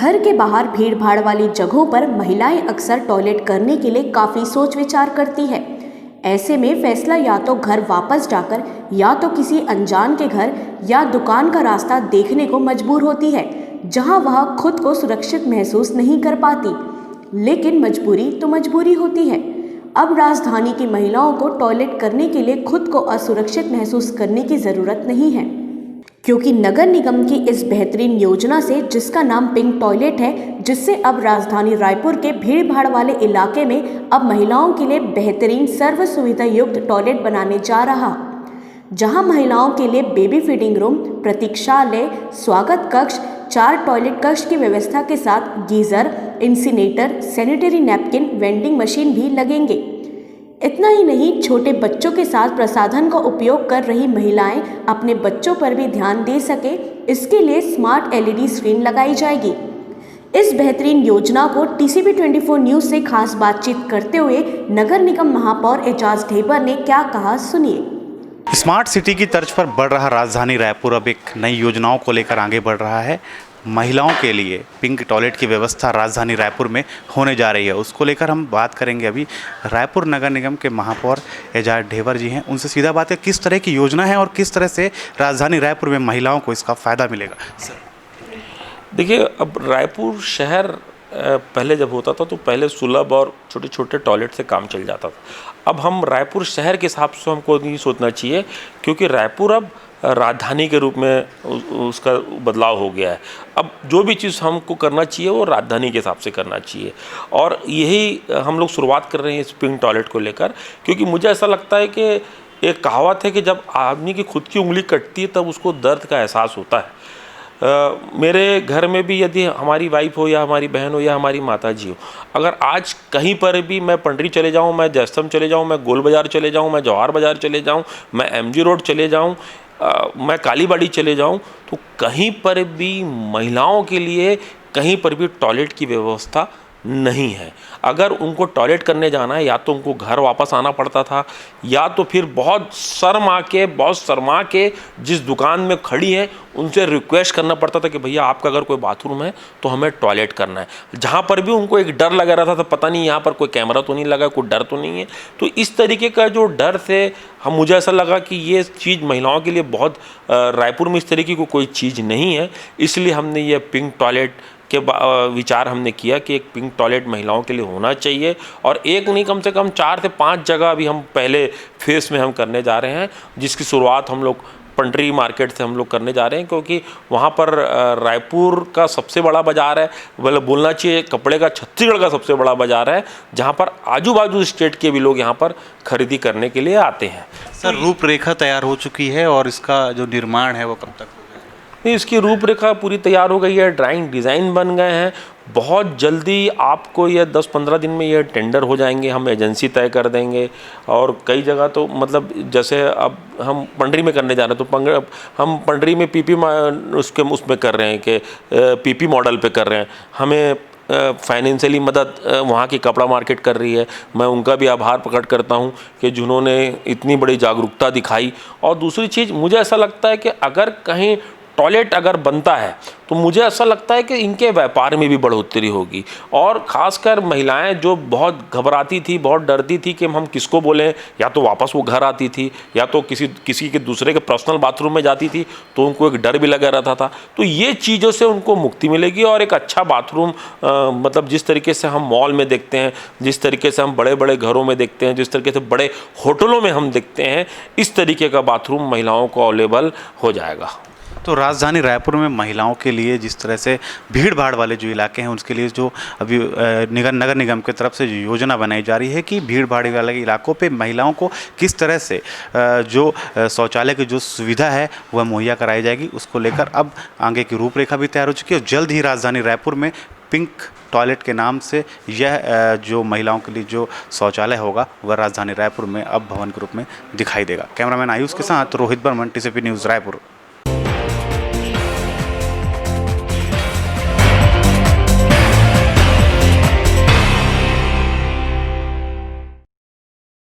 घर के बाहर भीड़ भाड़ वाली जगहों पर महिलाएं अक्सर टॉयलेट करने के लिए काफ़ी सोच विचार करती है। ऐसे में फैसला या तो घर वापस जाकर या तो किसी अनजान के घर या दुकान का रास्ता देखने को मजबूर होती है, जहां वह खुद को सुरक्षित महसूस नहीं कर पाती। लेकिन मजबूरी तो मजबूरी होती है। अब राजधानी की महिलाओं को टॉयलेट करने के लिए खुद को असुरक्षित महसूस करने की ज़रूरत नहीं है, क्योंकि नगर निगम की इस बेहतरीन योजना से, जिसका नाम पिंक टॉयलेट है, जिससे अब राजधानी रायपुर के भीड़ भाड़ वाले इलाके में अब महिलाओं के लिए बेहतरीन सर्व सुविधा युक्त टॉयलेट बनाने जा रहा, जहां महिलाओं के लिए बेबी फीडिंग रूम, प्रतीक्षालय, स्वागत कक्ष, 4 टॉयलेट कक्ष की व्यवस्था के साथ geyser, incinerator, sanitary napkin, vending machine भी लगेंगे। इतना ही नहीं, छोटे बच्चों के साथ प्रसाधन का उपयोग कर रही महिलाएं अपने बच्चों पर भी ध्यान दे सके, इसके लिए स्मार्ट LED स्क्रीन लगाई जाएगी। इस बेहतरीन योजना को TCP 24 न्यूज़ से खास बातचीत करते हुए नगर निगम महापौर एजाज ढेबर ने क्या कहा, सुनिए। स्मार्ट सिटी की तर्ज पर बढ़ रहा राजधानी रायपुर अब एक नई योजनाओं को लेकर आगे बढ़ रहा है। महिलाओं के लिए पिंक टॉयलेट की व्यवस्था राजधानी रायपुर में होने जा रही है। उसको लेकर हम बात करेंगे। अभी रायपुर नगर निगम के महापौर एजाज ढेबर जी हैं, उनसे सीधा बात है, किस तरह की योजना है और किस तरह से राजधानी रायपुर में महिलाओं को इसका फ़ायदा मिलेगा। देखिए, अब रायपुर शहर पहले जब होता था तो पहले सुलभ और छोटे छोटे टॉयलेट से काम चल जाता था। अब हम रायपुर शहर के हिसाब से हमको नहीं सोचना चाहिए, क्योंकि रायपुर अब राजधानी के रूप में उसका बदलाव हो गया है। अब जो भी चीज़ हमको करना चाहिए वो राजधानी के हिसाब से करना चाहिए, और यही हम लोग शुरुआत कर रहे हैं इस पिंक टॉयलेट को लेकर। क्योंकि मुझे ऐसा लगता है कि एक कहावत है कि जब आदमी की खुद की उंगली कटती है तब उसको दर्द का एहसास होता है। मेरे घर में भी यदि हमारी वाइफ हो या हमारी बहन हो या हमारी माता जी हो, अगर आज कहीं पर भी मैं पंडरी चले जाऊं, मैं जयस्तंभ चले जाऊं, मैं गोल बाज़ार चले जाऊं, मैं जवाहर बाज़ार चले जाऊं, मैं MG रोड चले जाऊं, मैं कालीबाड़ी चले जाऊं, तो कहीं पर भी महिलाओं के लिए कहीं पर भी टॉयलेट की व्यवस्था नहीं है। अगर उनको टॉयलेट करने जाना है या तो उनको घर वापस आना पड़ता था, या तो फिर बहुत शर्मा के जिस दुकान में खड़ी हैं उनसे रिक्वेस्ट करना पड़ता था कि भैया आपका अगर कोई बाथरूम है तो हमें टॉयलेट करना है। जहाँ पर भी उनको एक डर लगा रहा था, पता नहीं यहाँ पर कोई कैमरा तो नहीं लगा, कोई डर तो नहीं है। तो इस तरीके का जो डर से मुझे ऐसा लगा कि ये चीज़ महिलाओं के लिए बहुत, रायपुर में इस तरीके की कोई चीज़ नहीं है, इसलिए हमने ये पिंक टॉयलेट के विचार हमने किया कि एक पिंक टॉयलेट महिलाओं के लिए होना चाहिए। और एक नहीं, कम से कम 4 से 5 जगह अभी हम पहले फेस में हम करने जा रहे हैं, जिसकी शुरुआत हम लोग पंडरी मार्केट से हम लोग करने जा रहे हैं, क्योंकि वहाँ पर रायपुर का सबसे बड़ा बाज़ार है, मतलब बोलना चाहिए कपड़े का छत्तीसगढ़ का सबसे बड़ा बाज़ार है, जहाँ पर आजू बाजू स्टेट के भी लोग यहाँ पर खरीदी करने के लिए आते हैं। सर, रूपरेखा तैयार हो चुकी है और इसका जो निर्माण है वो कब तक? नहीं, इसकी रूपरेखा पूरी तैयार हो गई है, ड्राइंग डिज़ाइन बन गए हैं। बहुत जल्दी आपको ये 10-15 दिन में ये टेंडर हो जाएंगे, हम एजेंसी तय कर देंगे। और कई जगह तो मतलब जैसे अब हम पंडरी में करने जा रहे हैं तो हम पंडरी में PP उसमें कर रहे हैं कि PP मॉडल पे कर रहे हैं। हमें फाइनेंशियली मदद वहाँ की कपड़ा मार्केट कर रही है। मैं उनका भी आभार प्रकट करता हूँ कि जिन्होंने इतनी बड़ी जागरूकता दिखाई। और दूसरी चीज़, मुझे ऐसा लगता है कि अगर कहीं टॉयलेट अगर बनता है तो मुझे ऐसा लगता है कि इनके व्यापार में भी बढ़ोतरी होगी। और ख़ासकर महिलाएं जो बहुत घबराती थी, बहुत डरती थी कि हम किसको बोलें, या तो वापस वो घर आती थी या तो किसी के दूसरे के पर्सनल बाथरूम में जाती थी, तो उनको एक डर भी लगा रहता था। तो ये चीज़ों से उनको मुक्ति मिलेगी। और एक अच्छा बाथरूम, मतलब जिस तरीके से हम मॉल में देखते हैं, जिस तरीके से हम बड़े बड़े घरों में देखते हैं, जिस तरीके से बड़े होटलों में हम देखते हैं, इस तरीके का बाथरूम महिलाओं को अवेलेबल हो जाएगा। तो राजधानी रायपुर में महिलाओं के लिए जिस तरह से भीड़ भाड़ वाले जो इलाके हैं उसके लिए जो अभी नगर निगम की तरफ से जो योजना बनाई जा रही है कि भीड़ भाड़ वाले इलाकों पे महिलाओं को किस तरह से जो शौचालय की जो सुविधा है वह मुहैया कराई जाएगी, उसको लेकर अब आगे की रूपरेखा भी तैयार हो चुकी है। और जल्द ही राजधानी रायपुर में पिंक टॉयलेट के नाम से यह जो महिलाओं के लिए जो शौचालय होगा वह राजधानी रायपुर में अब भवन के रूप में दिखाई देगा। कैमरामैन आयुष के साथ रोहित बर्मन, TCP न्यूज़ रायपुर।